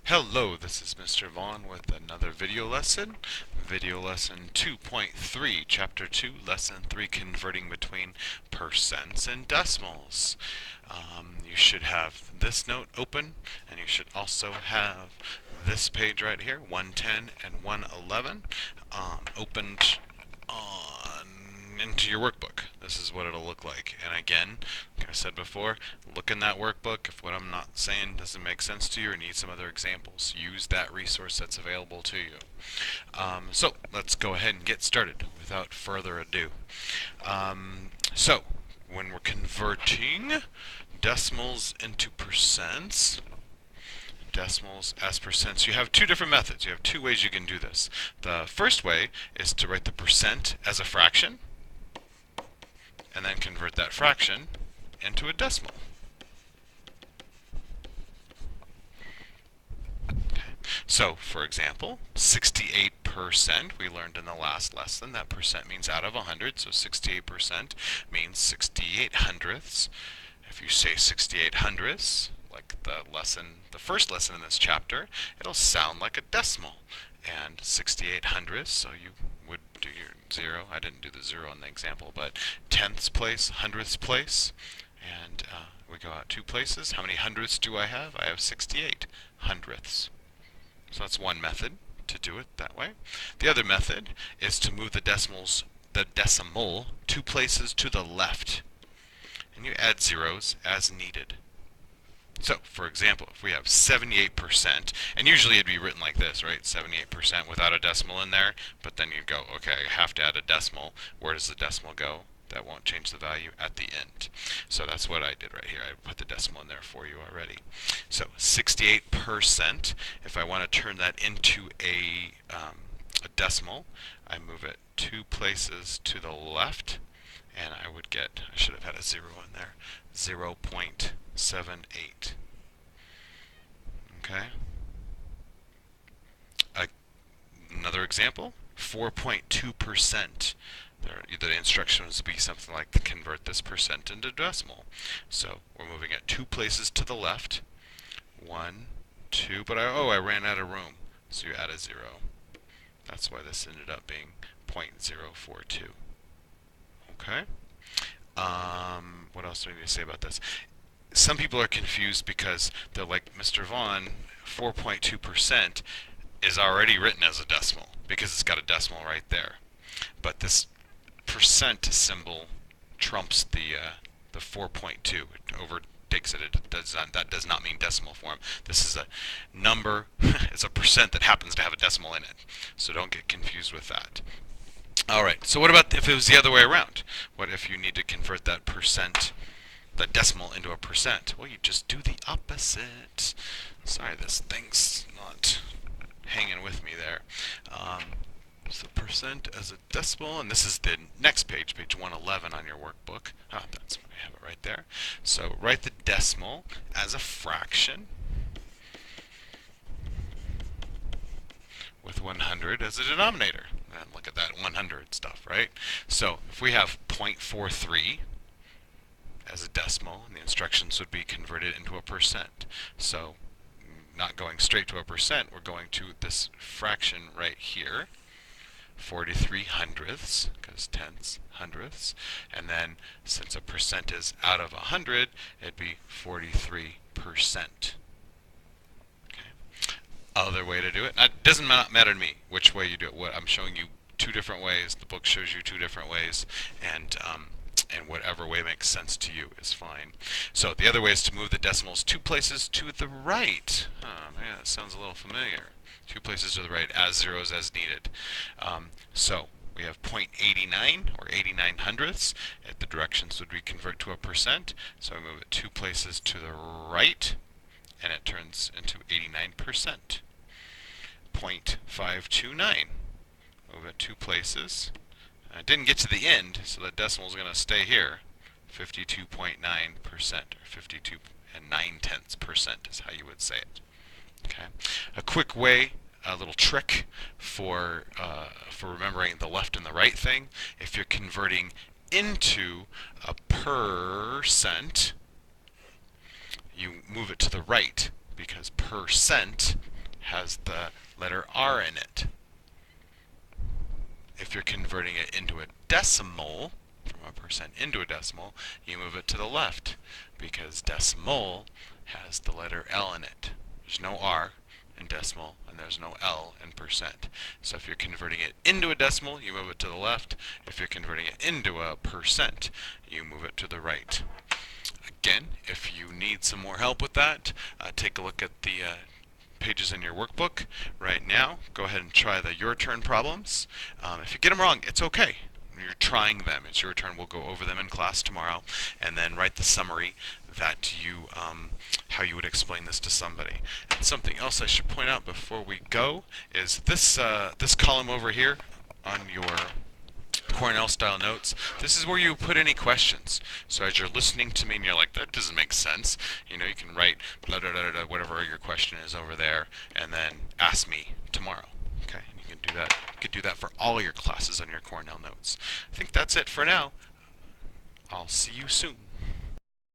Hello, this is Mr. Vaughn with another video lesson 2.3, Chapter 2, Lesson 3, Converting Between Percents and Decimals. You should have this note open, and you should also have this page right here, 110 and 111, opened on into your workbook. This is what it'll look like. And again, like I said before, look in that workbook. If what I'm not saying doesn't make sense to you or need some other examples, use that resource that's available to you. So let's go ahead and get started without further ado. So when we're converting decimals into percents, decimals as percents, you have two different methods. You have two ways you can do this. The first way is to write the percent as a fraction and then convert that fraction into a decimal. Okay. So, for example, 68%, we learned in the last lesson that percent means out of 100, so 68% means 68 hundredths. If you say 68 hundredths, like the first lesson in this chapter, it'll sound like a decimal. And 68 hundredths, so you would do your zero. I didn't do the zero in the example, but tenths place, hundredths place, and we go out two places. How many hundredths do I have? I have 68 hundredths. So that's one method to do it that way. The other method is to move the decimal two places to the left, and you add zeros as needed. So, for example, if we have 78%, and usually it'd be written like this, right? 78% without a decimal in there, but then you'd go, okay, I have to add a decimal. Where does the decimal go? That won't change the value at the end. So that's what I did right here. I put the decimal in there for you already. So 68%, if I want to turn that into a decimal, I move it two places to the left, and I would get, I should have had a zero in there, 0.78. Okay. Another example, 4.2%. The instructions would be something like convert this percent into decimal. So we're moving it two places to the left. One, two, but I ran out of room. So you add a zero. That's why this ended up being 0.042. Okay. What else do I need to say about this? Some people are confused because they're like, Mr. Vaughn, 4.2% is already written as a decimal because it's got a decimal right there. But this percent symbol trumps the 4.2. It overtakes it. That does not mean decimal form. This is a number. It's a percent that happens to have a decimal in it. So don't get confused with that. Alright, so what about if it was the other way around? What if you need to convert that percent, the decimal, into a percent? Well, you just do the opposite. Sorry, this thing's not hanging with me there. So percent as a decimal, and this is the next page, page 111 on your workbook. That's I have it right there. So write the decimal as a fraction with 100 as a denominator. And look at that 100 stuff, right? So if we have 0.43 as a decimal, and the instructions would be converted into a percent. So not going straight to a percent, we're going to this fraction right here, 43 hundredths, because tenths, hundredths, and then since a percent is out of 100, it'd be 43%. Other way to do it. It doesn't matter to me which way you do it. What I'm showing you two different ways. The book shows you two different ways, and whatever way makes sense to you is fine. So the other way is to move the decimals two places to the right. Man, that sounds a little familiar. Two places to the right, as zeros as needed. So we have 0.89 or 89 hundredths. The directions would be convert to a percent. So we move it two places to the right, and it turns into 89%. 0.529. Move it two places. I didn't get to the end, so the decimal is going to stay here. 52.9%, or 52 and 9/10% is how you would say it. Okay. A quick way, a little trick for remembering the left and the right thing. If you're converting into a percent, you move it to the right because percent has the letter R in it. If you're converting it into a decimal, from a percent into a decimal, you move it to the left because decimal has the letter L in it. There's no R in decimal and there's no L in percent. So if you're converting it into a decimal, you move it to the left. If you're converting it into a percent, you move it to the right. Again, if you need some more help with that, take a look at the pages in your workbook right now. Go ahead and try the your turn problems. If you get them wrong, it's okay. You're trying them. It's your turn. We'll go over them in class tomorrow, and then write the summary that you how you would explain this to somebody. And something else I should point out before we go is this this column over here on your Cornell style notes. This is where you put any questions. So as you're listening to me and you're like, that doesn't make sense, you know, you can write blah, blah, blah, blah, whatever your question is over there and then ask me tomorrow. Okay, and you can do that. You could do that for all your classes on your Cornell notes. I think that's it for now. I'll see you soon.